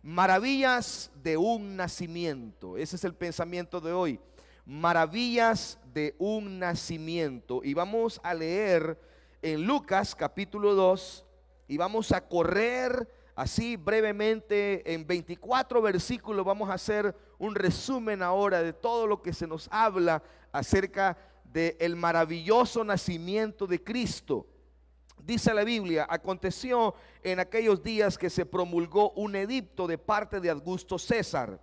Maravillas de un nacimiento. Ese es el pensamiento de hoy. Maravillas de un nacimiento. Y vamos a leer en Lucas capítulo 2 y vamos a correr así brevemente en 24 versículos. Vamos a hacer un resumen ahora de todo lo que se nos habla acerca del maravilloso nacimiento de Cristo. Dice la Biblia: aconteció en aquellos días que se promulgó un edicto de parte de Augusto César,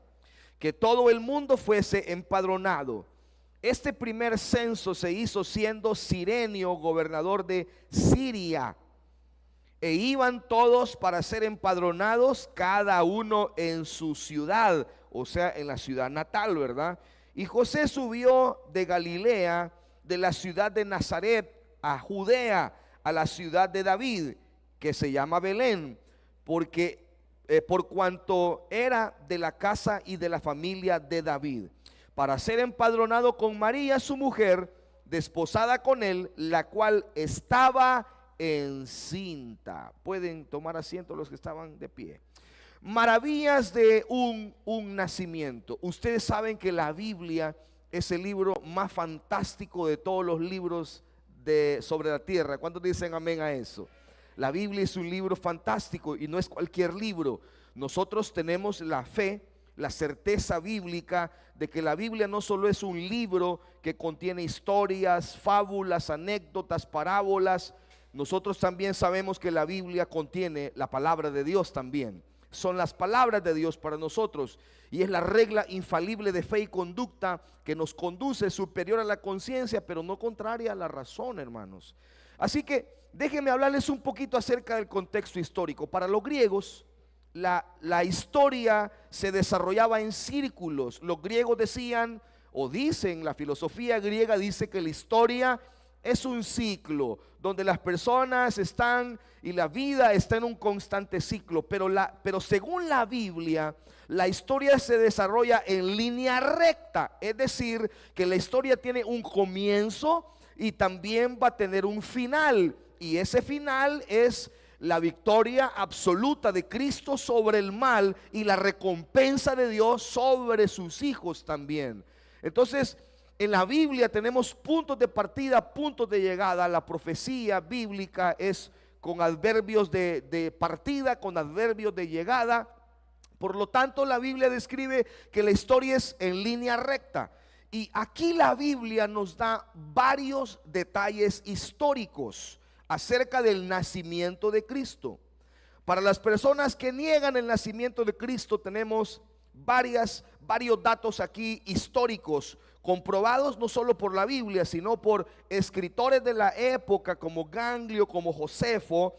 que todo el mundo fuese empadronado. Este primer censo se hizo siendo Cirenio gobernador de Siria, e iban todos para ser empadronados, cada uno en su ciudad, o sea, en la ciudad natal, ¿verdad? Y José subió de Galilea, de la ciudad de Nazaret a Judea, a la ciudad de David, que se llama Belén, porque por cuanto era de la casa y de la familia de David, para ser empadronado con María su mujer, desposada con él, la cual estaba encinta. Pueden tomar asiento los que estaban de pie. Maravillas de un nacimiento. Ustedes saben que la Biblia es el libro más fantástico de todos los libros sobre la tierra. ¿Cuántos dicen amén a eso? La Biblia es un libro fantástico y no es cualquier libro. Nosotros tenemos la fe, la certeza bíblica de que la Biblia no solo es un libro que contiene historias, fábulas, anécdotas, parábolas. Nosotros también sabemos que la Biblia contiene la palabra de Dios también. Son las palabras de Dios para nosotros y es la regla infalible de fe y conducta que nos conduce superior a la conciencia, pero no contraria a la razón, hermanos. Así que déjenme hablarles un poquito acerca del contexto histórico. Para los griegos, la historia se desarrollaba en círculos. Los griegos decían, o dicen, la filosofía griega dice que la historia es un ciclo donde las personas están y la vida está en un constante ciclo, pero según la Biblia, la historia se desarrolla en línea recta, es decir, que la historia tiene un comienzo y también va a tener un final, y ese final es la victoria absoluta de Cristo sobre el mal y la recompensa de Dios sobre sus hijos también. Entonces, en la Biblia tenemos puntos de partida, puntos de llegada. La profecía bíblica es con adverbios de partida, con adverbios de llegada. Por lo tanto, la Biblia describe que la historia es en línea recta. Y aquí la Biblia nos da varios detalles históricos acerca del nacimiento de Cristo. Para las personas que niegan el nacimiento de Cristo, tenemos varios datos aquí históricos, comprobados no solo por la Biblia, sino por escritores de la época como Ganglio, como Josefo.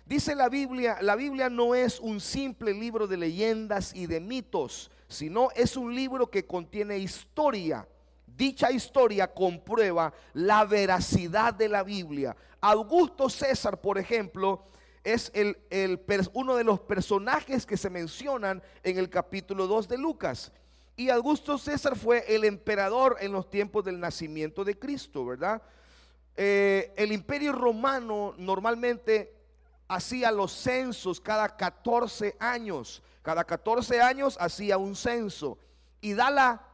Dice la Biblia no es un simple libro de leyendas y de mitos, sino es un libro que contiene historia. Dicha historia comprueba la veracidad de la Biblia. Augusto César, por ejemplo, es uno de los personajes que se mencionan en el capítulo 2 de Lucas. Y Augusto César fue el emperador en los tiempos del nacimiento de Cristo, ¿verdad? El imperio romano normalmente hacía los censos cada 14 años. Cada 14 años hacía un censo. Y da la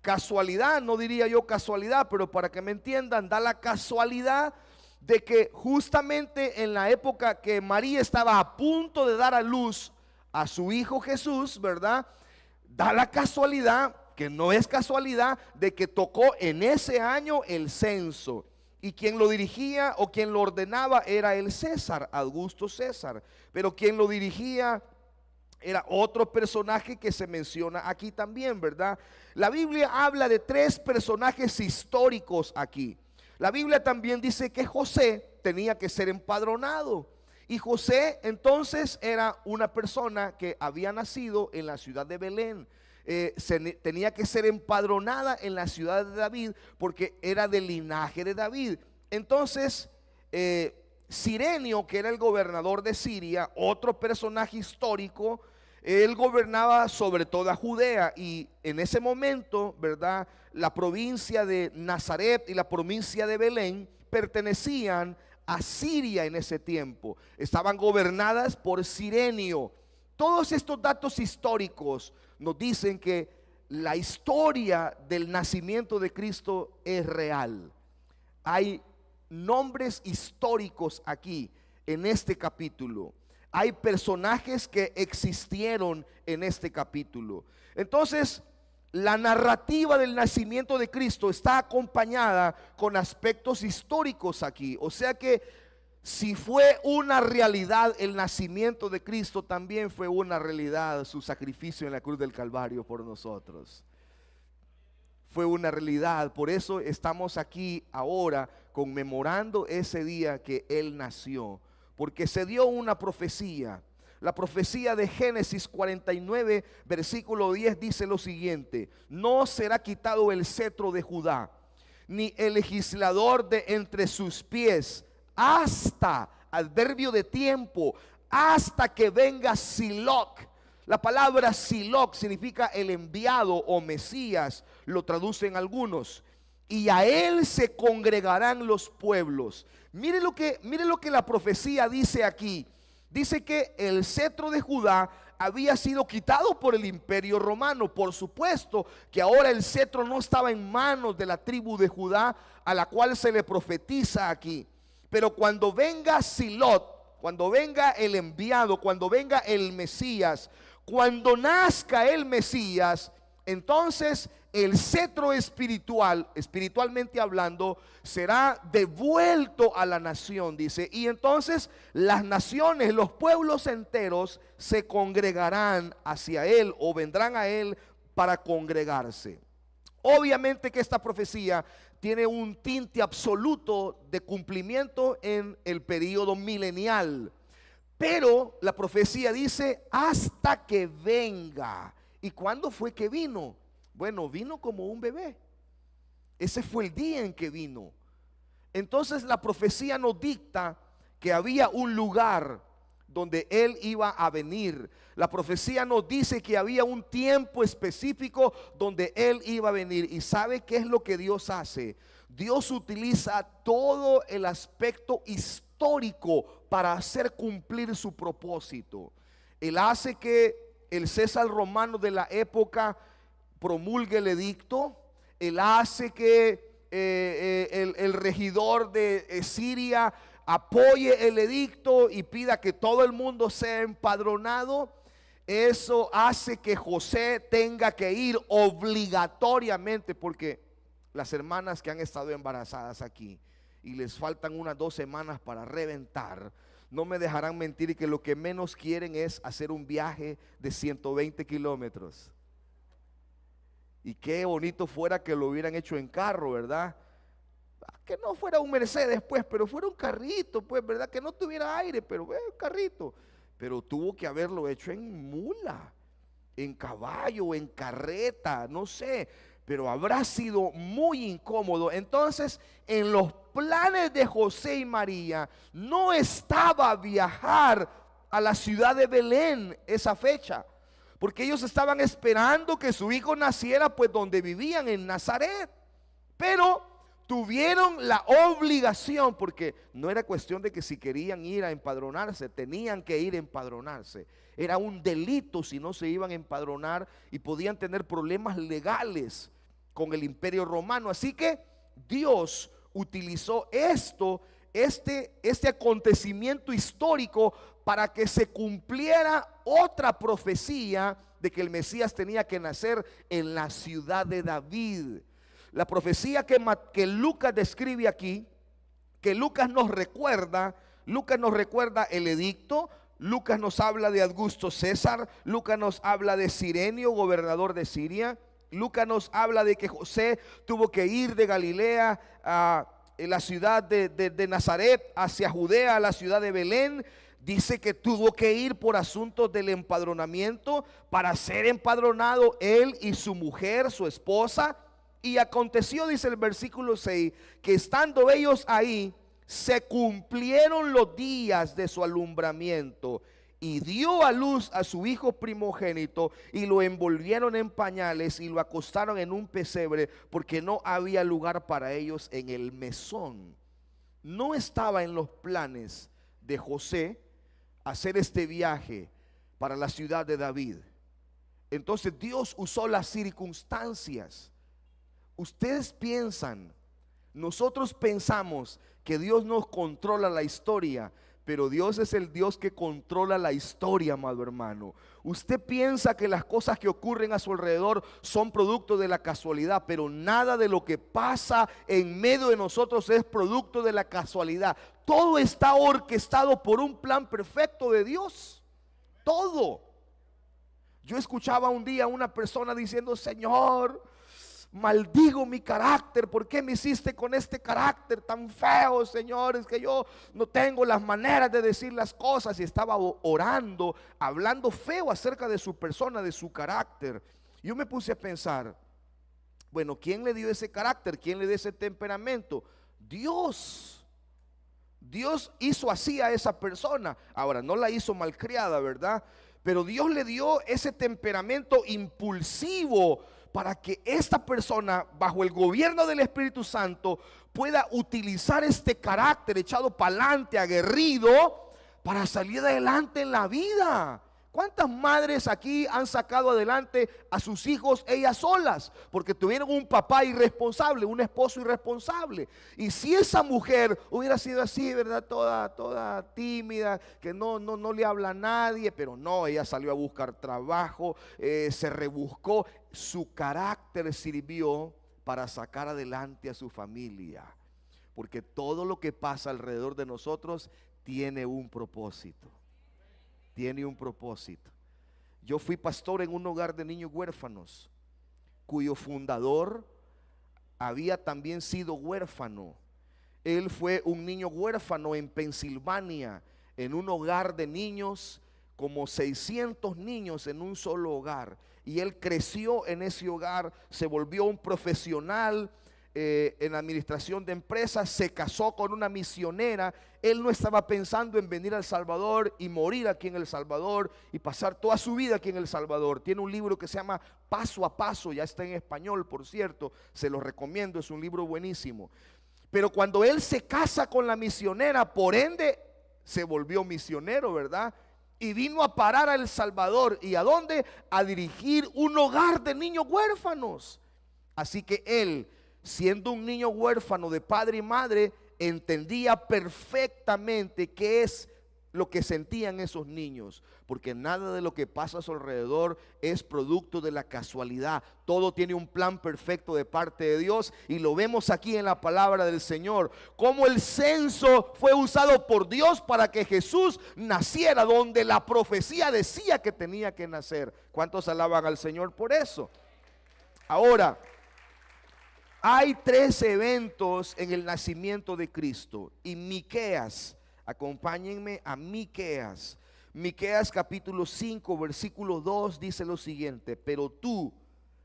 casualidad, no diría yo casualidad, pero para que me entiendan, da la casualidad de que justamente en la época que María estaba a punto de dar a luz a su hijo Jesús, ¿verdad? Da la casualidad, que no es casualidad, de que tocó en ese año el censo. Y quien lo dirigía o quien lo ordenaba era el César, Augusto César. Pero quien lo dirigía era otro personaje que se menciona aquí también, ¿verdad? La Biblia habla de 3 personajes históricos aquí. La Biblia también dice que José tenía que ser empadronado. Y José entonces era una persona que había nacido en la ciudad de Belén. Tenía que ser empadronada en la ciudad de David porque era del linaje de David. Entonces Cirenio, que era el gobernador de Siria, otro personaje histórico, él gobernaba sobre toda Judea, y en ese momento, ¿verdad?, la provincia de Nazaret y la provincia de Belén pertenecían a Siria en ese tiempo. Estaban gobernadas por Cirenio. Todos estos datos históricos nos dicen que la historia del nacimiento de Cristo es real. Hay nombres históricos aquí en este capítulo. Hay personajes que existieron en este capítulo. Entonces, la narrativa del nacimiento de Cristo está acompañada con aspectos históricos aquí. O sea que si fue una realidad el nacimiento de Cristo, también fue una realidad su sacrificio en la cruz del Calvario por nosotros. Fue una realidad. Por eso estamos aquí ahora conmemorando ese día que Él nació, porque se dio una profecía. La profecía de Génesis 49 versículo 10 dice lo siguiente: no será quitado el cetro de Judá, ni el legislador de entre sus pies, hasta, adverbio de tiempo, hasta que venga Siloc. La palabra Siloc significa el enviado o Mesías, lo traducen algunos. Y a él se congregarán los pueblos. Mire lo que la profecía dice aquí. Dice que el cetro de Judá había sido quitado por el imperio romano. Por supuesto que ahora el cetro no estaba en manos de la tribu de Judá, a la cual se le profetiza aquí. Pero cuando venga Silot, cuando venga el enviado, cuando venga el Mesías, cuando nazca el Mesías, entonces el cetro espiritual, espiritualmente hablando, será devuelto a la nación, dice. Y entonces las naciones, los pueblos enteros se congregarán hacia él o vendrán a él para congregarse. Obviamente que esta profecía tiene un tinte absoluto de cumplimiento en el período milenial. Pero la profecía dice hasta que venga. ¿Y cuándo fue que vino? Bueno, vino como un bebé. Ese fue el día en que vino. Entonces la profecía nos dicta que había un lugar donde Él iba a venir. La profecía nos dice que había un tiempo específico donde Él iba a venir. ¿Y sabe qué es lo que Dios hace? Dios utiliza todo el aspecto histórico para hacer cumplir su propósito. Él hace que el César romano de la época promulgue el edicto. Él hace que el regidor de Siria apoye el edicto y pida que todo el mundo sea empadronado. Eso hace que José tenga que ir obligatoriamente, porque las hermanas que han estado embarazadas aquí y les faltan unas 2 semanas para reventar, no me dejarán mentir que lo que menos quieren es hacer un viaje de 120 kilómetros. Y qué bonito fuera que lo hubieran hecho en carro, ¿verdad? Que no fuera un Mercedes, pues, pero fuera un carrito, pues, ¿verdad? Que no tuviera aire, pero un carrito. Pero tuvo que haberlo hecho en mula, en caballo, en carreta, no sé. Pero habrá sido muy incómodo. Entonces, en los planes de José y María no estaba viajar a la ciudad de Belén esa fecha, porque ellos estaban esperando que su hijo naciera pues donde vivían, en Nazaret. Pero tuvieron la obligación, porque no era cuestión de que si querían ir a empadronarse, tenían que ir a empadronarse. Era un delito si no se iban a empadronar y podían tener problemas legales con el imperio romano. Así que Dios utilizó este acontecimiento histórico para que se cumpliera otra profecía de que el Mesías tenía que nacer en la ciudad de David. La profecía que Lucas describe aquí, que Lucas nos recuerda el edicto. Lucas nos habla de Augusto César. Lucas nos habla de Cirenio, gobernador de Siria. Lucas nos habla de que José tuvo que ir de Galilea a la ciudad de Nazaret hacia Judea, a la ciudad de Belén. Dice que tuvo que ir por asuntos del empadronamiento para ser empadronado él y su mujer, su esposa. Y aconteció, dice el versículo 6, que estando ellos ahí, se cumplieron los días de su alumbramiento, y dio a luz a su hijo primogénito, y lo envolvieron en pañales y lo acostaron en un pesebre, porque no había lugar para ellos en el mesón. No estaba en los planes de José hacer este viaje, para la ciudad de David. Entonces Dios usó las circunstancias. Ustedes piensan, nosotros pensamos que Dios nos controla la historia, pero Dios es el Dios que controla la historia, amado hermano. Usted piensa que las cosas que ocurren a su alrededor son producto de la casualidad, pero nada de lo que pasa en medio de nosotros es producto de la casualidad. Todo está orquestado por un plan perfecto de Dios. Todo. Yo escuchaba un día a una persona diciendo: Señor, maldigo mi carácter. ¿Por qué me hiciste con este carácter tan feo, Señor? Es que yo no tengo las maneras de decir las cosas. Y estaba orando, hablando feo acerca de su persona, de su carácter. Yo me puse a pensar, bueno, ¿quién le dio ese carácter? ¿Quién le dio ese temperamento? Dios. Dios hizo así a esa persona. Ahora, no la hizo malcriada, ¿verdad? Pero Dios le dio ese temperamento impulsivo para que esta persona, bajo el gobierno del Espíritu Santo, pueda utilizar este carácter echado para adelante, aguerrido, para salir adelante en la vida. ¿Cuántas madres aquí han sacado adelante a sus hijos ellas solas? Porque tuvieron un papá irresponsable, un esposo irresponsable. Y si esa mujer hubiera sido así, ¿verdad? Toda tímida, que no le habla a nadie, pero no, ella salió a buscar trabajo, se rebuscó. Su carácter sirvió para sacar adelante a su familia. Porque todo lo que pasa alrededor de nosotros tiene un propósito. Tiene un propósito. Yo fui pastor en un hogar de niños huérfanos, cuyo fundador había también sido huérfano. Él fue un niño huérfano en Pensilvania, en un hogar de niños, como 600 niños en un solo hogar. Y él creció en ese hogar, se volvió un profesional en administración de empresas, se casó con una misionera. Él no estaba pensando en venir a El Salvador y morir aquí en El Salvador y pasar toda su vida aquí en El Salvador. Tiene un libro que se llama Paso a Paso, ya está en español, por cierto, se lo recomiendo, es un libro buenísimo. Pero cuando él se casa con la misionera, por ende se volvió misionero, ¿verdad? Y vino a parar a El Salvador. ¿Y a dónde? A dirigir un hogar de niños huérfanos. Así que él, siendo un niño huérfano de padre y madre, entendía perfectamente qué es lo que sentían esos niños, porque nada de lo que pasa a su alrededor es producto de la casualidad. Todo tiene un plan perfecto de parte de Dios, y lo vemos aquí en la palabra del Señor, como el censo fue usado por Dios para que Jesús naciera donde la profecía decía que tenía que nacer. ¿Cuántos alaban al Señor por eso? Ahora, hay 3 eventos en el nacimiento de Cristo. Y Miqueas, acompáñenme a Miqueas. Miqueas capítulo 5 versículo 2 dice lo siguiente: pero tú,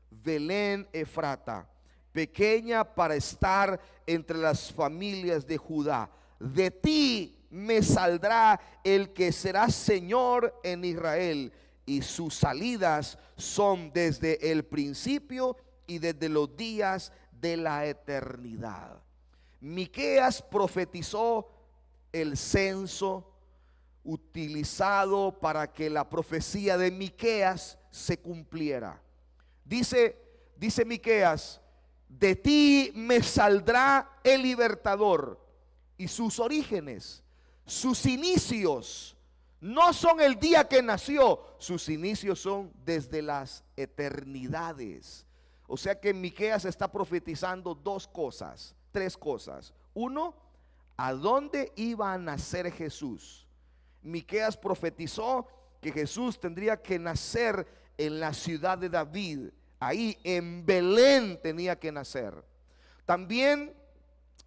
Belén Efrata, pequeña para estar entre las familias de Judá, de ti me saldrá el que será Señor en Israel, y sus salidas son desde el principio y desde los días de la eternidad. Miqueas profetizó el censo utilizado para que la profecía de Miqueas se cumpliera. Dice Miqueas: de ti me saldrá el libertador. Y sus orígenes, sus inicios, no son el día que nació, sus inicios son desde las eternidades. O sea que Miqueas está profetizando 3 cosas. Uno, ¿a dónde iba a nacer Jesús? Miqueas profetizó que Jesús tendría que nacer en la ciudad de David. Ahí en Belén tenía que nacer. También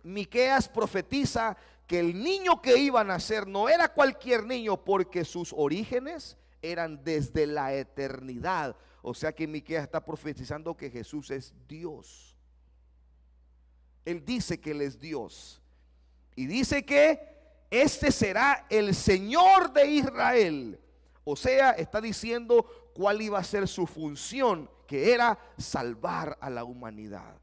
Miqueas profetiza que el niño que iba a nacer no era cualquier niño, porque sus orígenes eran desde la eternidad. O sea que Miqueas está profetizando que Jesús es Dios. Él dice que Él es Dios. Y dice que este será el Señor de Israel. O sea, está diciendo cuál iba a ser su función, que era salvar a la humanidad.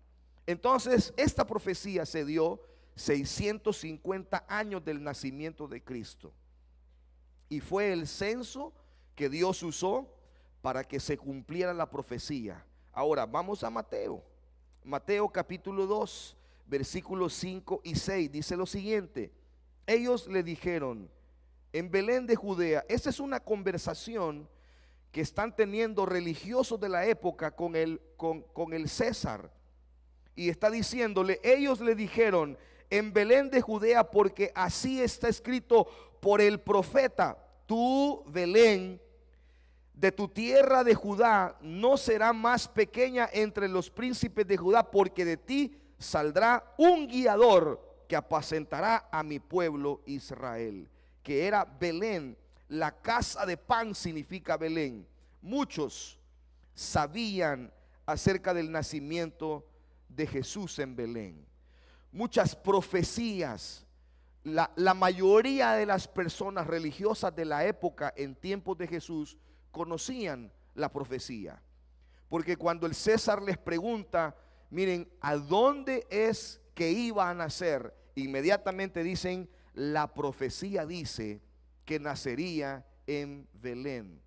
Entonces, esta profecía se dio 650 años del nacimiento de Cristo. Y fue el censo que Dios usó para que se cumpliera la profecía. Ahora vamos a Mateo. Mateo capítulo 2, versículos 5 y 6 dice lo siguiente: ellos le dijeron, en Belén de Judea. Esta es una conversación que están teniendo religiosos de la época con el César. Y está diciéndole, ellos le dijeron, en Belén de Judea, porque así está escrito por el profeta: tú, Belén, de tu tierra de Judá, no será más pequeña entre los príncipes de Judá, porque de ti saldrá un guiador que apacentará a mi pueblo Israel. Que era Belén, la casa de pan significa Belén. Muchos sabían acerca del nacimiento de Jesús en Belén. Muchas profecías. La mayoría de las personas religiosas de la época en tiempos de Jesús conocían la profecía, porque cuando el César les pregunta, miren, ¿a dónde es que iba a nacer? Inmediatamente dicen, la profecía dice que nacería en Belén.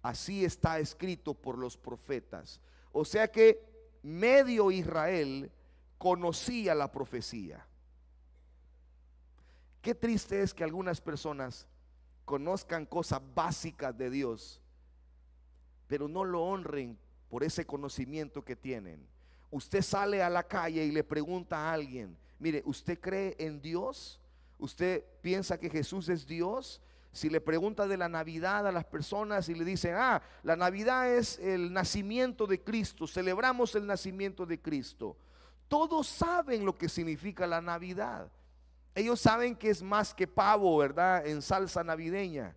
Así está escrito por los profetas. O sea que medio Israel conocía la profecía. Qué triste es que algunas personas conozcan cosas básicas de Dios, pero no lo honren por ese conocimiento que tienen. Usted sale a la calle y le pregunta a alguien, mire, ¿usted cree en Dios? ¿Usted piensa que Jesús es Dios? Si le pregunta de la Navidad a las personas y le dicen, la Navidad es el nacimiento de Cristo, celebramos el nacimiento de Cristo. Todos saben lo que significa la Navidad. Ellos saben que es más que pavo, ¿verdad? En salsa navideña.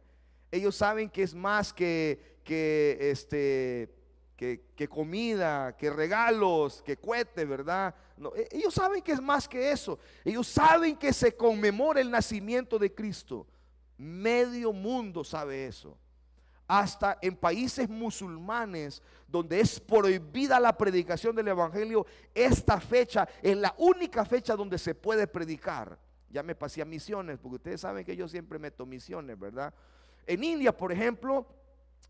Ellos saben que es más que comida, que regalos, que cohetes, ¿verdad? No, ellos saben que es más que eso. Ellos saben que se conmemora el nacimiento de Cristo. Medio mundo sabe eso. Hasta en países musulmanes donde es prohibida la predicación del evangelio, esta fecha es la única fecha donde se puede predicar. Ya me pasé a misiones, porque ustedes saben que yo siempre meto misiones, ¿verdad? En India, por ejemplo,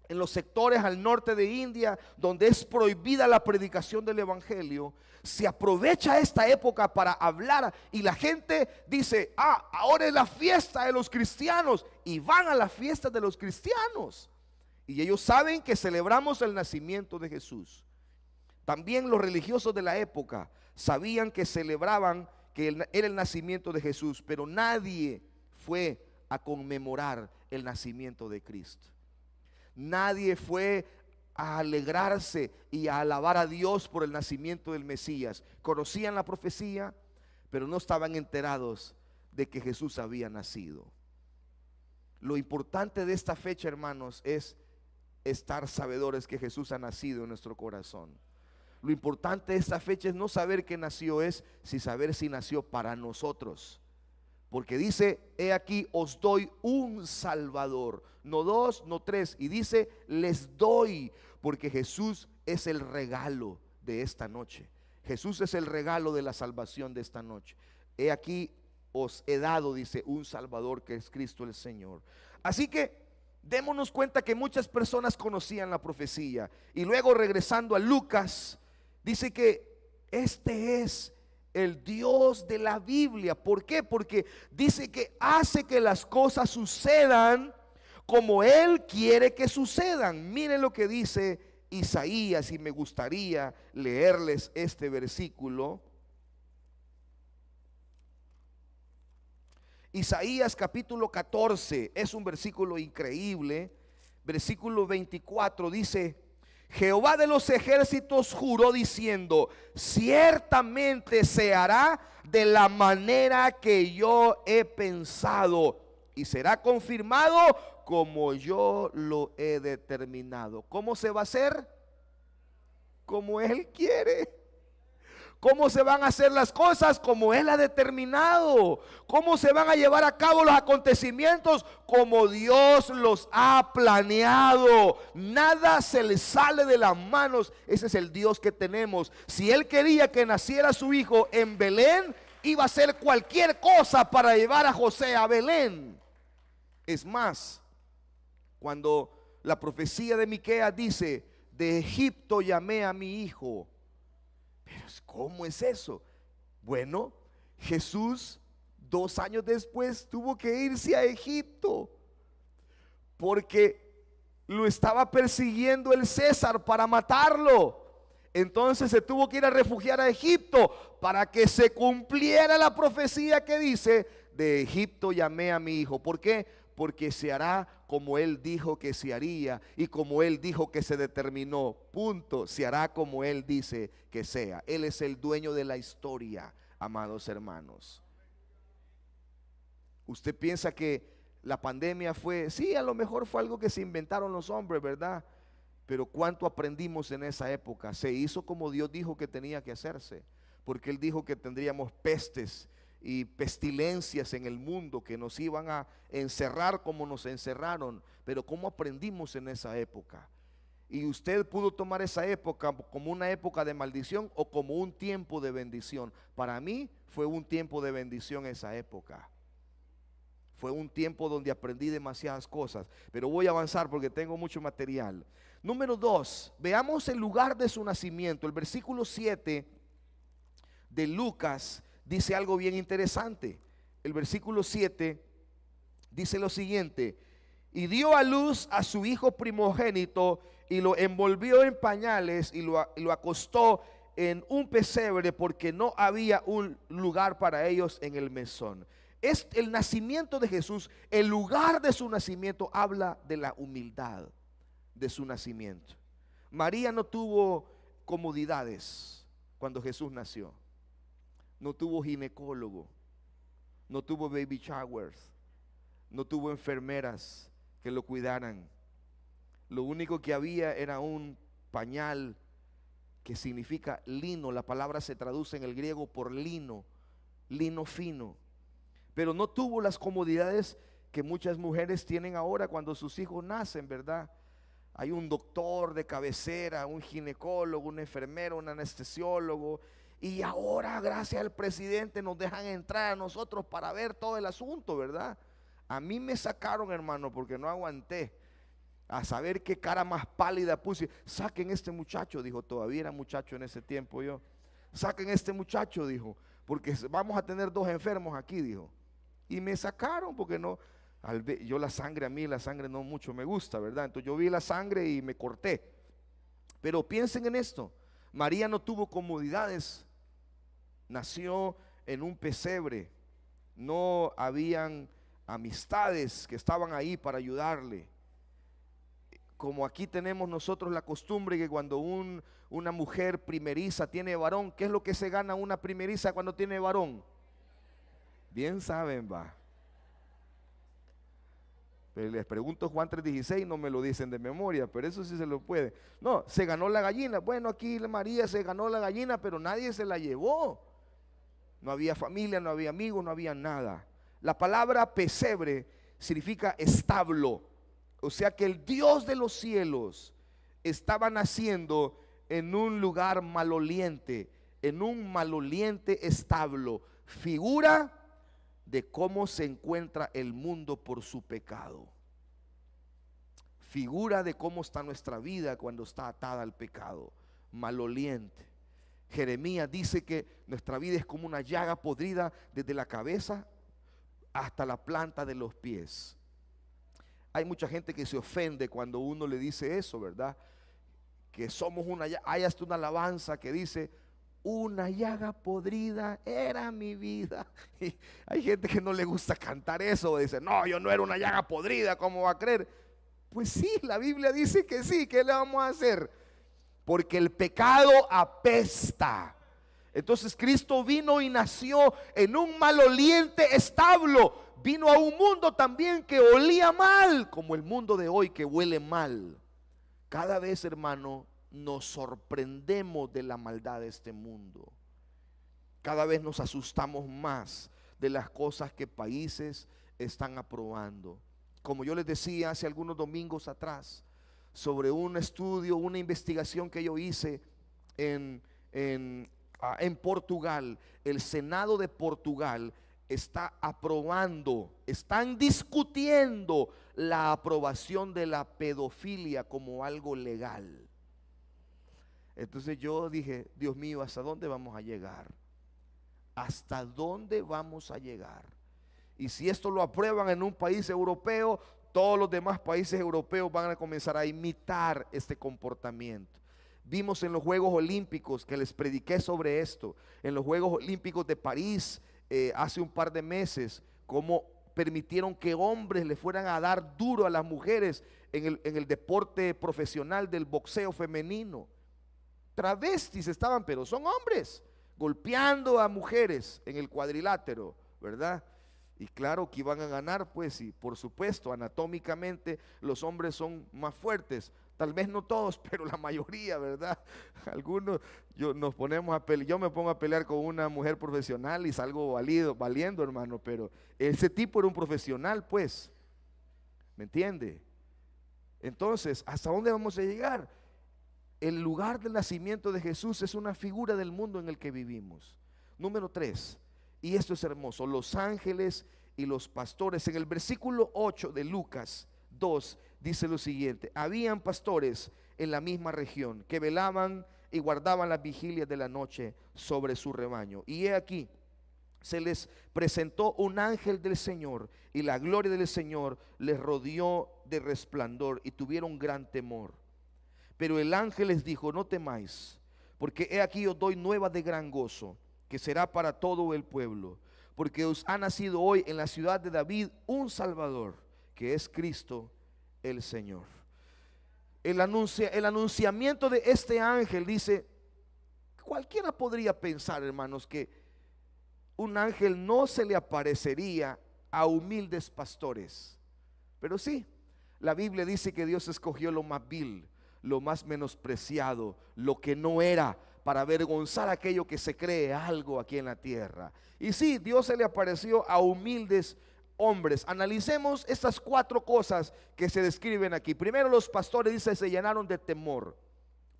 en los sectores al norte de India, donde es prohibida la predicación del evangelio, se aprovecha esta época para hablar, y la gente dice, ahora es la fiesta de los cristianos, y van a la fiesta de los cristianos, y ellos saben que celebramos el nacimiento de Jesús. También los religiosos de la época sabían que celebraban que era el nacimiento de Jesús, pero nadie fue a conmemorar el nacimiento de Cristo. Nadie fue a alegrarse y a alabar a Dios por el nacimiento del Mesías. Conocían la profecía, pero no estaban enterados de que Jesús había nacido. Lo importante de esta fecha, hermanos, es estar sabedores que Jesús ha nacido en nuestro corazón. Lo importante de esta fecha es no saber que nació, es si saber si nació para nosotros. Porque dice, he aquí os doy un Salvador, no dos, no tres. Y dice, les doy, porque Jesús es el regalo de esta noche. Jesús es el regalo de la salvación de esta noche. He aquí os he dado, dice, un Salvador que es Cristo el Señor. Así que démonos cuenta que muchas personas conocían la profecía. Y luego regresando a Lucas, dice que este es el Dios de la Biblia. ¿Por qué? Porque dice que hace que las cosas sucedan como Él quiere que sucedan. Miren lo que dice Isaías, y me gustaría leerles este versículo. Isaías capítulo 14, es un versículo increíble. Versículo 24 dice, Jehová de los ejércitos juró diciendo, ciertamente se hará de la manera que yo he pensado, y será confirmado como yo lo he determinado. ¿Cómo se va a hacer? Como Él quiere. ¿Cómo se van a hacer las cosas? Como Él ha determinado. ¿Cómo se van a llevar a cabo los acontecimientos? Como Dios los ha planeado. Nada se le sale de las manos. Ese es el Dios que tenemos. Si Él quería que naciera su hijo en Belén, iba a hacer cualquier cosa para llevar a José a Belén. Es más, cuando la profecía de Miqueas dice: de Egipto llamé a mi hijo. Pero ¿cómo es eso? Bueno, Jesús 2 años después tuvo que irse a Egipto porque lo estaba persiguiendo el César para matarlo. Entonces se tuvo que ir a refugiar a Egipto para que se cumpliera la profecía que dice: de Egipto llamé a mi hijo. ¿Por qué? Porque se hará como él dijo que se haría y como él dijo que se determinó. Punto. Se hará como él dice que sea. Él es el dueño de la historia, amados hermanos. Usted piensa que la pandemia fue, sí, a lo mejor fue algo que se inventaron los hombres, ¿verdad? Pero ¿cuánto aprendimos en esa época? Se hizo como Dios dijo que tenía que hacerse, porque Él dijo que tendríamos pestes y pestilencias en el mundo, que nos iban a encerrar como nos encerraron. Pero ¿cómo aprendimos en esa época? Y usted pudo tomar esa época como una época de maldición o como un tiempo de bendición. Para mí fue un tiempo de bendición esa época. Fue un tiempo donde aprendí demasiadas cosas, pero voy a avanzar porque tengo mucho material. Número 2, veamos el lugar de su nacimiento. El versículo 7 de Lucas dice algo bien interesante. El versículo 7 dice lo siguiente: y dio a luz a su hijo primogénito y lo envolvió en pañales y lo acostó en un pesebre porque no había un lugar para ellos en el mesón. Es el nacimiento de Jesús, el lugar de su nacimiento habla de la humildad de su nacimiento. María no tuvo comodidades cuando Jesús nació. No tuvo ginecólogo, no tuvo baby showers, no tuvo enfermeras que lo cuidaran. Lo único que había era un pañal que significa lino. La palabra se traduce en el griego por lino, lino fino. Pero no tuvo las comodidades que muchas mujeres tienen ahora cuando sus hijos nacen, ¿verdad? Hay un doctor de cabecera, un ginecólogo, un enfermero, un anestesiólogo. Y ahora, gracias al presidente, nos dejan entrar a nosotros para ver todo el asunto, ¿verdad? A mí me sacaron, hermano, porque no aguanté. A saber qué cara más pálida puse. Saquen este muchacho, dijo, todavía era muchacho en ese tiempo yo. Saquen este muchacho, dijo, porque vamos a tener 2 enfermos aquí, dijo. Y me sacaron porque no, yo la sangre, a mí la sangre no mucho me gusta, ¿verdad? Entonces yo vi la sangre y me corté. Pero piensen en esto: María no tuvo comodidades, nació en un pesebre, no habían amistades que estaban ahí para ayudarle. Como aquí tenemos nosotros la costumbre que cuando una mujer primeriza tiene varón, ¿qué es lo que se gana una primeriza cuando tiene varón? Bien saben, va. Pero les pregunto Juan 3:16, no me lo dicen de memoria, pero eso sí se lo puede. No, se ganó la gallina. Bueno, aquí María se ganó la gallina, pero nadie se la llevó. No había familia, no había amigos, no había nada. La palabra pesebre significa establo. O sea que el Dios de los cielos estaba naciendo en un lugar maloliente, en un maloliente establo. Figura de cómo se encuentra el mundo por su pecado. Figura de cómo está nuestra vida cuando está atada al pecado, maloliente. Jeremías dice que nuestra vida es como una llaga podrida desde la cabeza hasta la planta de los pies. Hay mucha gente que se ofende cuando uno le dice eso, ¿verdad? Que somos una llaga. Hay hasta una alabanza que dice: una llaga podrida era mi vida. Y hay gente que no le gusta cantar eso, dice: no, yo no era una llaga podrida, ¿cómo va a creer? Pues sí, la Biblia dice que sí. ¿Qué le vamos a hacer? Porque el pecado apesta. Entonces Cristo vino y nació en un maloliente establo. Vino a un mundo también que olía mal, como el mundo de hoy que huele mal. Cada vez, hermano, nos sorprendemos de la maldad de este mundo. Cada vez nos asustamos más de las cosas que países están aprobando. Como yo les decía hace algunos domingos atrás, sobre un estudio, una investigación que yo hice en Portugal. El Senado de Portugal está aprobando, están discutiendo la aprobación de la pedofilia como algo legal. Entonces yo dije, Dios mío, ¿hasta dónde vamos a llegar? ¿Hasta dónde vamos a llegar? Y si esto lo aprueban en un país europeo, todos los demás países europeos van a comenzar a imitar este comportamiento. Vimos en los Juegos Olímpicos, que les prediqué sobre esto, en los Juegos Olímpicos de París, hace un par de meses, cómo permitieron que hombres le fueran a dar duro a las mujeres en el deporte profesional del boxeo femenino. Travestis estaban, pero son hombres, golpeando a mujeres en el cuadrilátero, ¿verdad? Y claro que iban a ganar, pues, y por supuesto, anatómicamente los hombres son más fuertes. Tal vez no todos, pero la mayoría, ¿verdad? Algunos, yo me pongo a pelear con una mujer profesional y salgo valiendo, hermano, pero ese tipo era un profesional, pues, ¿me entiende? Entonces, ¿hasta dónde vamos a llegar? El lugar del nacimiento de Jesús es una figura del mundo en el que vivimos. Número 3, y esto es hermoso, los ángeles y los pastores. En el versículo 8 de Lucas 2 dice lo siguiente: habían pastores en la misma región que velaban y guardaban las vigilias de la noche sobre su rebaño. Y he aquí, se les presentó un ángel del Señor, y la gloria del Señor les rodeó de resplandor, y tuvieron gran temor. Pero el ángel les dijo: no temáis, porque he aquí os doy nueva de gran gozo, que será para todo el pueblo, porque os ha nacido hoy en la ciudad de David un Salvador, que es Cristo el Señor. El anunciamiento de este ángel dice, cualquiera podría pensar, hermanos, que un ángel no se le aparecería a humildes pastores, pero sí, la Biblia dice que Dios escogió lo más vil, lo más menospreciado, lo que no era, para avergonzar a aquello que se cree algo aquí en la tierra. Y sí, Dios se le apareció a humildes hombres. Analicemos estas 4 cosas que se describen aquí. Primero, los pastores, dice, se llenaron de temor.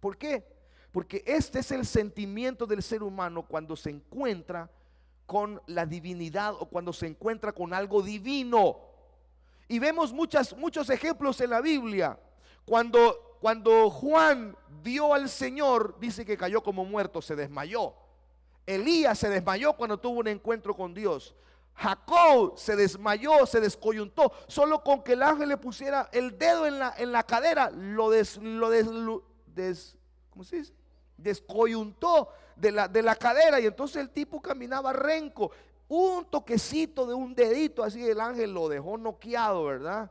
¿Por qué? Porque este es el sentimiento del ser humano cuando se encuentra con la divinidad o cuando se encuentra con algo divino. Y vemos muchos ejemplos en la Biblia. Cuando Juan vio al Señor, dice que cayó como muerto, se desmayó. Elías se desmayó cuando tuvo un encuentro con Dios. Jacob se desmayó, se descoyuntó. Solo con que el ángel le pusiera el dedo en la cadera, ¿cómo se dice? Descoyuntó de la cadera, y entonces el tipo caminaba renco. Un toquecito de un dedito así, el ángel lo dejó noqueado, ¿verdad?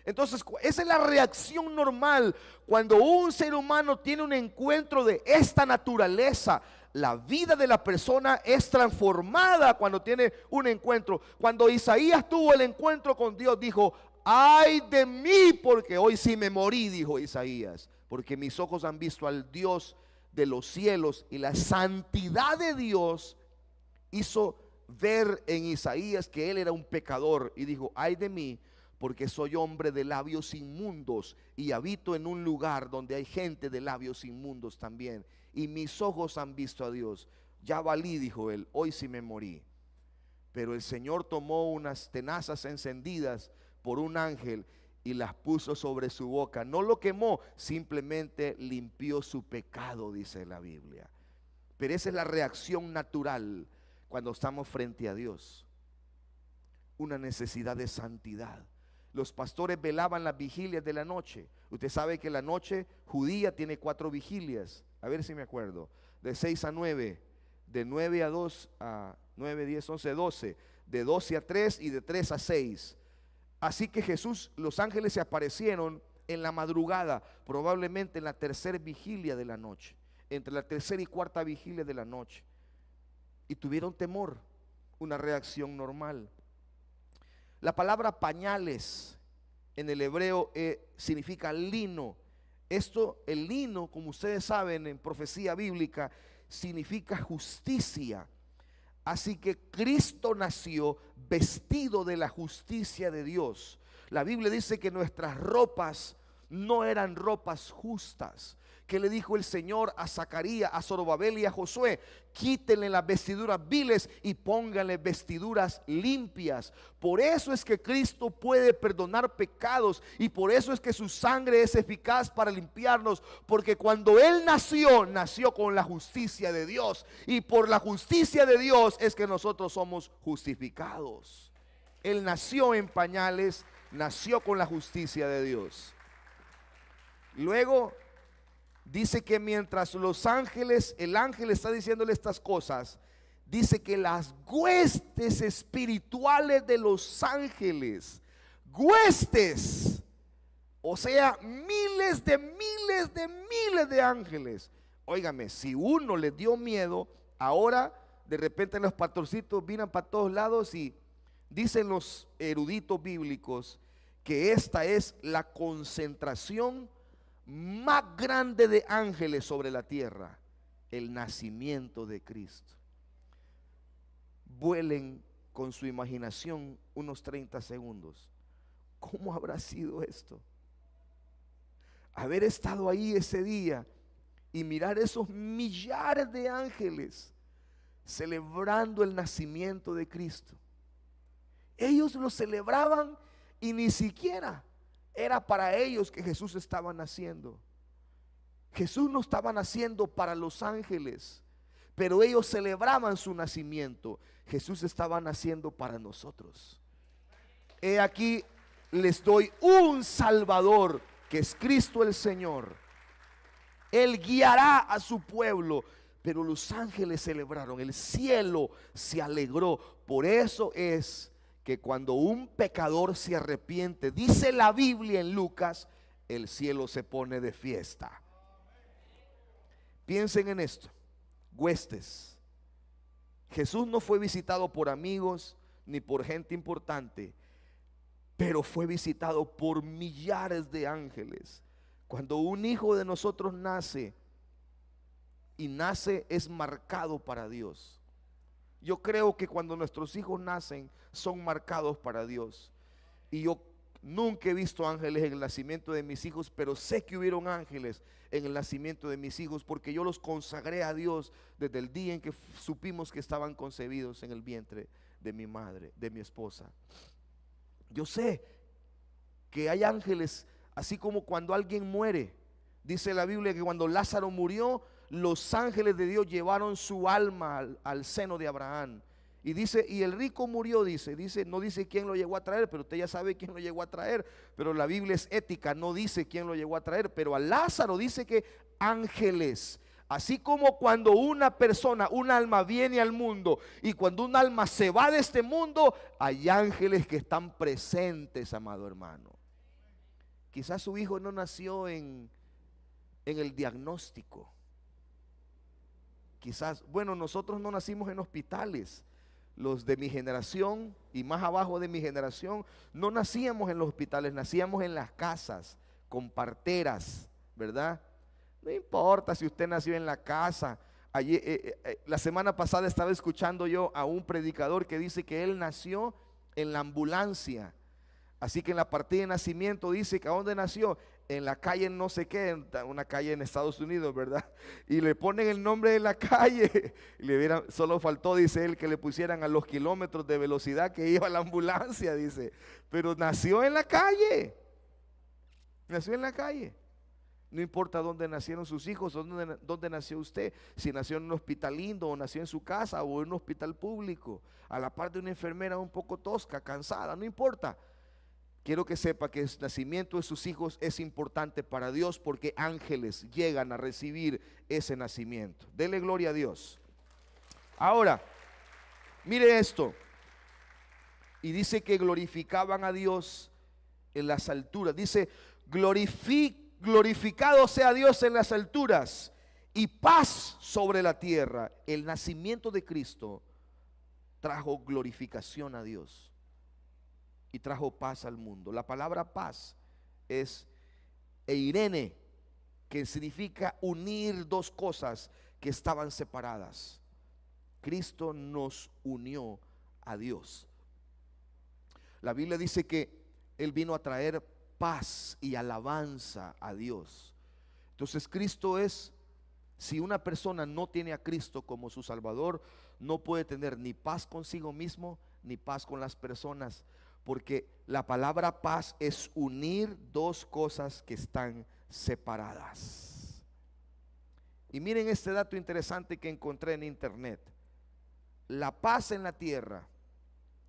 Entonces, esa es la reacción normal cuando un ser humano tiene un encuentro de esta naturaleza. La vida de la persona es transformada cuando tiene un encuentro. Cuando Isaías tuvo el encuentro con Dios, dijo: ay de mí, porque hoy sí me morí, dijo Isaías, porque mis ojos han visto al Dios de los cielos. Y la santidad de Dios hizo ver en Isaías que él era un pecador, y dijo: ay de mí, porque soy hombre de labios inmundos y habito en un lugar donde hay gente de labios inmundos también, y mis ojos han visto a Dios. Ya valí, dijo él, hoy sí me morí. Pero el Señor tomó unas tenazas encendidas por un ángel y las puso sobre su boca. No lo quemó, simplemente limpió su pecado, dice la Biblia. Pero esa es la reacción natural cuando estamos frente a Dios. Una necesidad de santidad. Los pastores velaban las vigilias de la noche. Usted sabe que la noche judía tiene 4 vigilias. A ver si me acuerdo. De 6 a 9, de 9 a 2, a 9, 10, 11, 12, de 12 a 3 y de 3 a 6. Así que los ángeles se aparecieron en la madrugada, probablemente en la 3ª vigilia de la noche, entre la 3ª y 4ª vigilia de la noche. Y tuvieron temor, una reacción normal. La palabra pañales en el hebreo significa lino. El lino, como ustedes saben, en profecía bíblica, significa justicia. Así que Cristo nació vestido de la justicia de Dios. La Biblia dice que nuestras ropas no eran ropas justas. ¿Qué le dijo el Señor a Zacarías, a Zorobabel y a Josué? Quítenle las vestiduras viles y pónganle vestiduras limpias. Por eso es que Cristo puede perdonar pecados, y por eso es que su sangre es eficaz para limpiarnos, porque cuando Él nació, nació con la justicia de Dios, y por la justicia de Dios es que nosotros somos justificados. Él nació en pañales, nació con la justicia de Dios. Luego dice que mientras los ángeles, el ángel está diciéndole estas cosas, dice que las huestes espirituales de los ángeles, huestes, o sea, miles de miles de miles de ángeles. Óigame, si uno le dio miedo, ahora de repente los pastorcitos vienen para todos lados, y dicen los eruditos bíblicos que esta es la concentración más grande de ángeles sobre la tierra, el nacimiento de Cristo. Vuelen con su imaginación unos 30 segundos. ¿Cómo habrá sido esto? Haber estado ahí ese día y mirar esos millares de ángeles celebrando el nacimiento de Cristo. Ellos lo celebraban y ni siquiera era para ellos que Jesús estaba naciendo. Jesús no estaba naciendo para los ángeles, pero ellos celebraban su nacimiento. Jesús estaba naciendo para nosotros. He aquí, les doy un Salvador, que es Cristo el Señor. Él guiará a su pueblo. Pero los ángeles celebraron, el cielo se alegró. Por eso es que cuando un pecador se arrepiente, dice la Biblia en Lucas, el cielo se pone de fiesta. Piensen en esto, huestes. Jesús no fue visitado por amigos ni por gente importante, pero fue visitado por millares de ángeles. Cuando un hijo de nosotros nace, y nace, es marcado para Dios. Yo creo que cuando nuestros hijos nacen, son marcados para Dios. Y yo nunca he visto ángeles en el nacimiento de mis hijos, pero sé que hubieron ángeles en el nacimiento de mis hijos, porque yo los consagré a Dios desde el día en que supimos que estaban concebidos en el vientre de mi madre, de mi esposa. Yo sé que hay ángeles, así como cuando alguien muere. Dice la Biblia que cuando Lázaro murió, los ángeles de Dios llevaron su alma al seno de Abraham. Y dice, y el rico murió, dice, no dice quién lo llegó a traer, pero usted ya sabe quién lo llegó a traer. Pero la Biblia es ética, no dice quién lo llegó a traer. Pero a Lázaro dice que ángeles. Así como cuando una persona, un alma viene al mundo, y cuando un alma se va de este mundo, hay ángeles que están presentes, amado hermano. Quizás su hijo no nació en el diagnóstico. Quizás, bueno, nosotros no nacimos en hospitales. Los de mi generación y más abajo de mi generación no nacíamos en los hospitales, nacíamos en las casas con parteras, ¿verdad? No importa si usted nació en la casa. Allí, la semana pasada estaba escuchando yo a un predicador que dice que él nació en la ambulancia. Así que en la partida de nacimiento dice que ¿a dónde nació? En la calle no sé qué, una calle en Estados Unidos, ¿verdad? Y le ponen el nombre de la calle. Y solo faltó, dice él, que le pusieran a los kilómetros de velocidad que iba la ambulancia, dice. Pero nació en la calle. Nació en la calle. No importa dónde nacieron sus hijos, dónde nació usted. Si nació en un hospital lindo, o nació en su casa, o en un hospital público, a la par de una enfermera un poco tosca, cansada, no importa. Quiero que sepa que el nacimiento de sus hijos es importante para Dios, porque ángeles llegan a recibir ese nacimiento. Dele gloria a Dios. Ahora, mire esto. Y dice que glorificaban a Dios en las alturas. Dice, glorificado sea Dios en las alturas y paz sobre la tierra. El nacimiento de Cristo trajo glorificación a Dios y trajo paz al mundo. La palabra paz es eirene, que significa unir dos cosas que estaban separadas. Cristo nos unió a Dios. La Biblia dice que Él vino a traer paz y alabanza a Dios. Entonces Cristo es, si una persona no tiene a Cristo como su Salvador, no puede tener ni paz consigo mismo, ni paz con las personas, porque la palabra paz es unir dos cosas que están separadas. Y miren este dato interesante que encontré en internet. La paz en la tierra.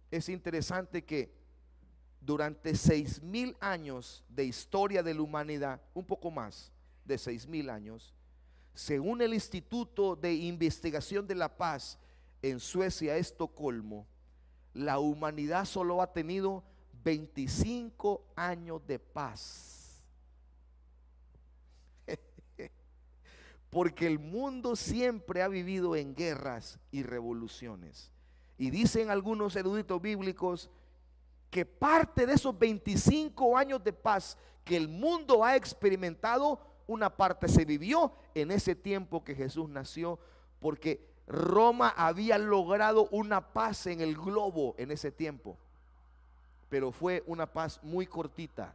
Es interesante que durante 6,000 años de historia de la humanidad, un poco más de 6,000 años, según el Instituto de Investigación de la Paz en Suecia, Estocolmo, la humanidad solo ha tenido 25 años de paz. Porque el mundo siempre ha vivido en guerras y revoluciones. Y dicen algunos eruditos bíblicos que parte de esos 25 años de paz que el mundo ha experimentado, una parte se vivió en ese tiempo que Jesús nació, porque Roma había logrado una paz en el globo en ese tiempo, pero fue una paz muy cortita.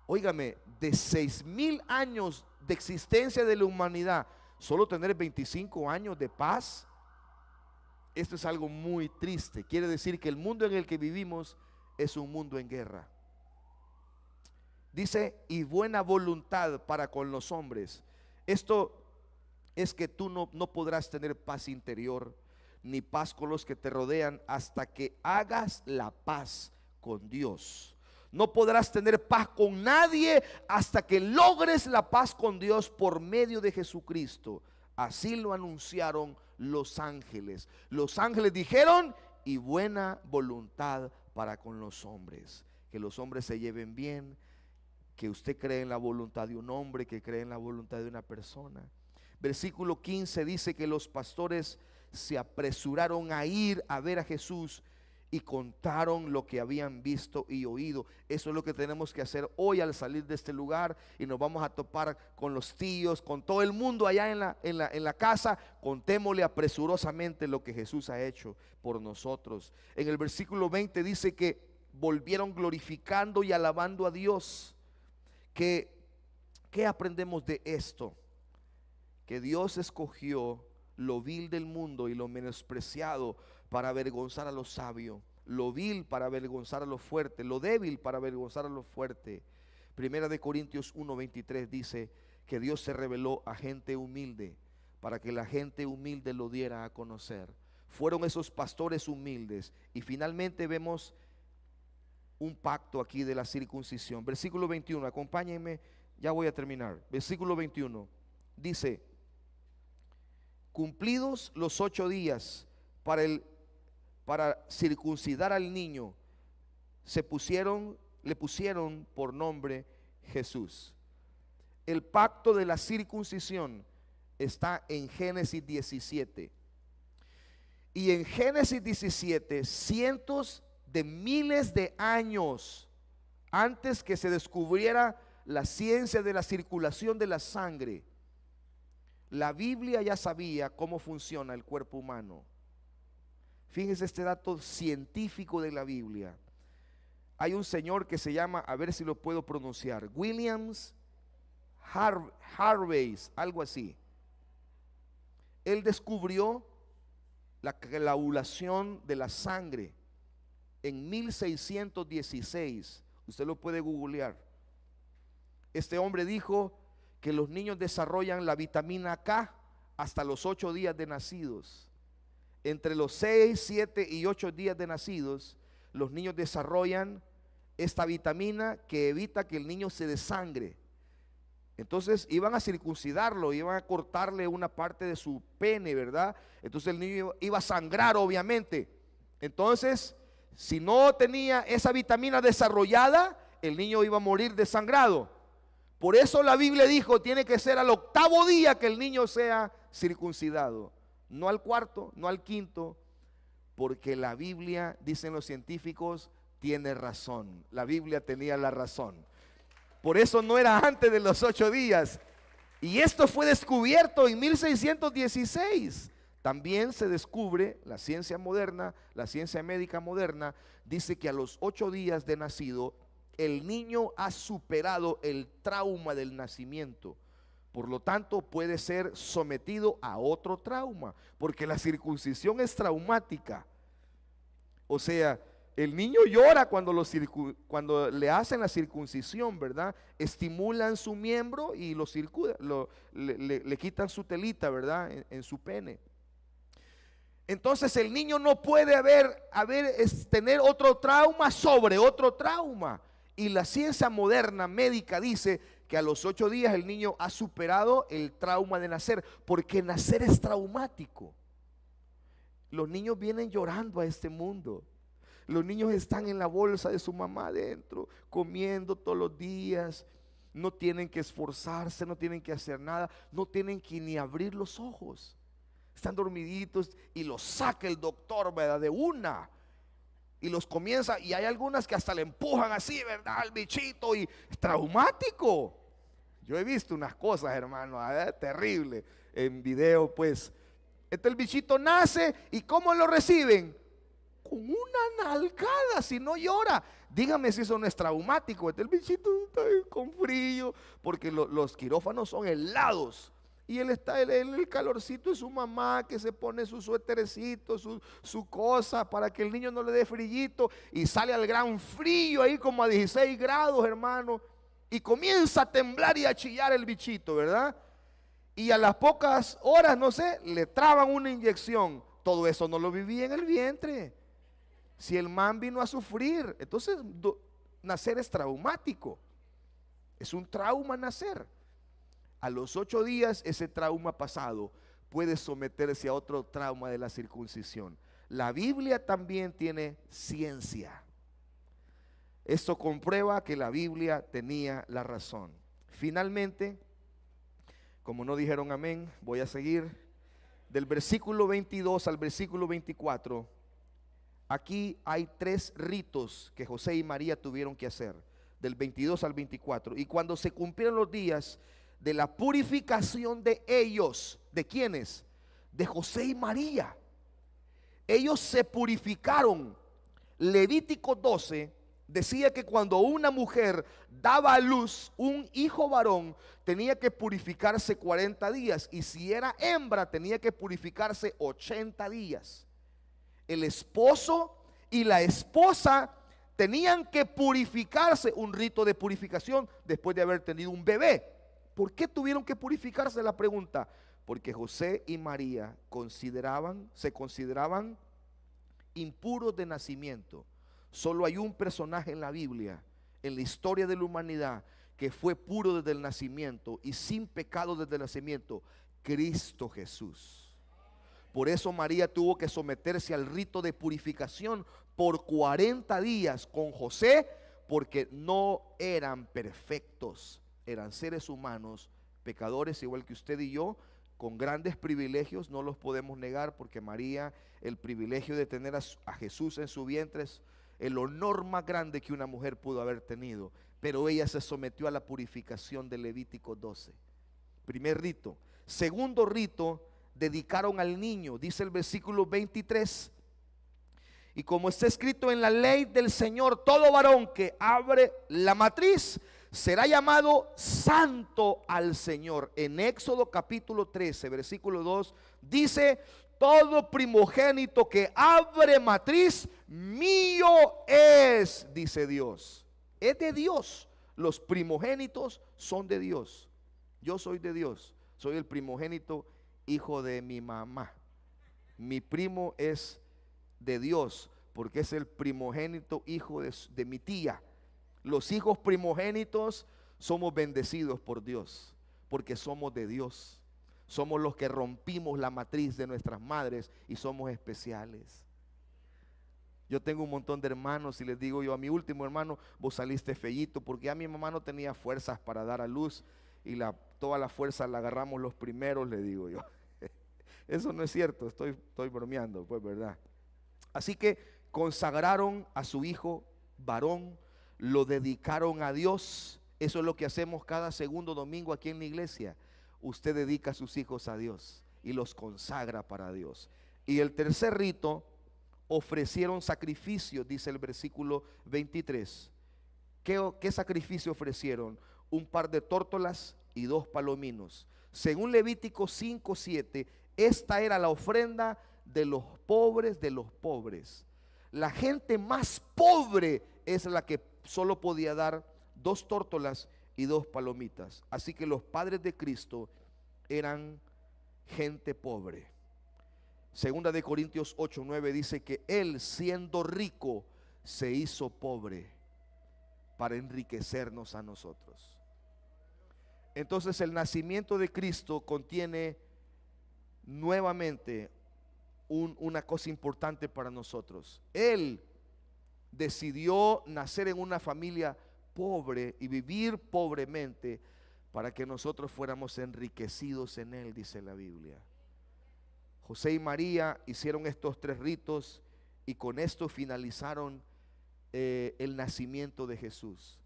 Óigame, de 6,000 años de existencia de la humanidad, solo tener 25 años de paz, esto es algo muy triste. Quiere decir que el mundo en el que vivimos es un mundo en guerra. Dice, y buena voluntad para con los hombres. Esto es que tú no podrás tener paz interior, ni paz con los que te rodean, hasta que hagas la paz con Dios. No podrás tener paz con nadie hasta que logres la paz con Dios por medio de Jesucristo. Así lo anunciaron los ángeles. Los ángeles dijeron, y buena voluntad para con los hombres. Que los hombres se lleven bien, que usted cree en la voluntad de un hombre, que cree en la voluntad de una persona. Versículo 15 dice que los pastores se apresuraron a ir a ver a Jesús y contaron lo que habían visto y oído. Eso es lo que tenemos que hacer hoy al salir de este lugar, y nos vamos a topar con los tíos, con todo el mundo allá en la casa. Contémosle apresurosamente lo que Jesús ha hecho por nosotros. En el versículo 20 dice que volvieron glorificando y alabando a Dios. ¿Qué aprendemos de esto? Que Dios escogió lo vil del mundo y lo menospreciado para avergonzar a lo sabio, lo vil para avergonzar a lo fuerte, lo débil para avergonzar a lo fuerte. Primera de Corintios 1:23 dice que Dios se reveló a gente humilde para que la gente humilde lo diera a conocer. Fueron esos pastores humildes. Y finalmente vemos un pacto aquí de la circuncisión. Versículo 21, acompáñenme, ya voy a terminar. Versículo 21 dice: cumplidos los 8 días para circuncidar al niño, le pusieron por nombre Jesús. El pacto de la circuncisión está en Génesis 17. Y en Génesis 17, cientos de miles de años antes que se descubriera la ciencia de la circulación de la sangre, la Biblia ya sabía cómo funciona el cuerpo humano. Fíjense este dato científico de la Biblia. Hay un señor que se llama, a ver si lo puedo pronunciar, Williams Harvey, algo así. Él descubrió la coagulación de la sangre en 1616. Usted lo puede googlear. Este hombre dijo que los niños desarrollan la vitamina K hasta los 8 días de nacidos. Entre los 6, 7 y 8 días de nacidos, los niños desarrollan esta vitamina que evita que el niño se desangre. Entonces iban a circuncidarlo, iban a cortarle una parte de su pene, ¿verdad? Entonces el niño iba a sangrar, obviamente. Entonces, si no tenía esa vitamina desarrollada, el niño iba a morir desangrado. Por eso la Biblia dijo, tiene que ser al 8º día que el niño sea circuncidado. No al 4º, no al 5º, porque la Biblia, dicen los científicos, tiene razón. La Biblia tenía la razón. Por eso no era antes de los 8 días. Y esto fue descubierto en 1616. También se descubre, la ciencia moderna, la ciencia médica moderna, dice que a los 8 días de nacido, El niño ha superado el trauma del nacimiento. Por lo tanto, puede ser sometido a otro trauma, porque la circuncisión es traumática. O sea, el niño llora cuando le hacen la circuncisión, ¿verdad? Estimulan su miembro y le quitan su telita, ¿verdad? En su pene. Entonces el niño no puede tener otro trauma sobre otro trauma. Y la ciencia moderna médica dice que a los 8 días el niño ha superado el trauma de nacer, porque nacer es traumático. Los niños vienen llorando a este mundo. Los niños están en la bolsa de su mamá adentro, comiendo todos los días. No tienen que esforzarse, no tienen que hacer nada, no tienen que ni abrir los ojos. Están dormiditos y los saca el doctor, ¿verdad? De una. Y los comienza, y hay algunas que hasta le empujan así, ¿verdad? Al bichito, y es traumático. Yo he visto unas cosas, hermano, terrible en video, pues. El bichito nace, y ¿cómo lo reciben? Con una nalgada, si no llora. Dígame si eso no es traumático. El bichito está con frío, porque los quirófanos son helados. Y él está en el calorcito de su mamá, que se pone su suétercito, su cosa, para que el niño no le dé frillito. Y sale al gran frío ahí como a 16 grados, hermano. Y comienza a temblar y a chillar el bichito, ¿verdad? Y a las pocas horas, no sé, le traban una inyección. Todo eso no lo vivía en el vientre. Si el man vino a sufrir, entonces nacer es traumático. Es un trauma nacer. A los 8 días ese trauma pasado puede someterse a otro trauma de la circuncisión. La Biblia también tiene ciencia. Esto comprueba que la Biblia tenía la razón. Finalmente, como no dijeron amén, voy a seguir del versículo 22 al versículo 24. Aquí hay 3 ritos que José y María tuvieron que hacer, del 22 al 24. Y cuando se cumplieron los días de la purificación de ellos, ¿de quiénes? De José y María. Ellos se purificaron. Levítico 12 decía que cuando una mujer daba a luz un hijo varón, tenía que purificarse 40 días, y si era hembra tenía que purificarse 80 días. El esposo y la esposa tenían que purificarse, un rito de purificación después de haber tenido un bebé. ¿Por qué tuvieron que purificarse? La pregunta. Porque José y María se consideraban impuros de nacimiento. Solo hay un personaje en la Biblia, en la historia de la humanidad, que fue puro desde el nacimiento y sin pecado desde el nacimiento: Cristo Jesús. Por eso María tuvo que someterse al rito de purificación por 40 días con José, porque no eran perfectos. Eran seres humanos, pecadores igual que usted y yo, con grandes privilegios, no los podemos negar, porque María, el privilegio de tener a Jesús en su vientre es el honor más grande que una mujer pudo haber tenido. Pero ella se sometió a la purificación de Levítico 12. Primer rito. Segundo rito, dedicaron al niño, dice el versículo 23. Y como está escrito en la ley del Señor, todo varón que abre la matriz será llamado santo al Señor. En Éxodo capítulo 13, versículo 2, dice: todo primogénito que abre matriz, mío es, dice Dios. Es de Dios. Los primogénitos son de Dios. Yo soy de Dios. Soy el primogénito, hijo de mi mamá. Mi primo es de Dios, porque es el primogénito hijo de mi tía. Los hijos primogénitos somos bendecidos por Dios, porque somos de Dios. Somos los que rompimos la matriz de nuestras madres y somos especiales. Yo tengo un montón de hermanos y les digo yo a mi último hermano: vos saliste feíto, porque ya mi mamá no tenía fuerzas para dar a luz, y toda la fuerza la agarramos los primeros, le digo yo. Eso no es cierto, estoy bromeando, pues, ¿verdad? Así que consagraron a su hijo varón, lo dedicaron a Dios. Eso es lo que hacemos cada segundo domingo aquí en la iglesia. Usted dedica a sus hijos a Dios y los consagra para Dios. Y el tercer rito, ofrecieron sacrificios, dice el versículo 23. ¿Qué sacrificio ofrecieron? Un par de tórtolas y 2 palominos. Según Levítico 5:7, esta era la ofrenda de los pobres de los pobres. La gente más pobre es la que solo podía dar 2 tórtolas y 2 palomitas. Así que los padres de Cristo eran gente pobre. Segunda de Corintios 8:9 dice que Él, siendo rico, se hizo pobre para enriquecernos a nosotros. Entonces el nacimiento de Cristo contiene nuevamente una cosa importante para nosotros. Él decidió nacer en una familia pobre y vivir pobremente para que nosotros fuéramos enriquecidos en Él, dice la Biblia. José y María hicieron estos 3 ritos y con esto finalizaron el nacimiento de Jesús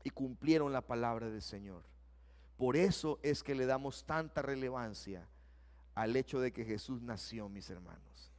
y cumplieron la palabra del Señor. Por eso es que le damos tanta relevancia al hecho de que Jesús nació, mis hermanos.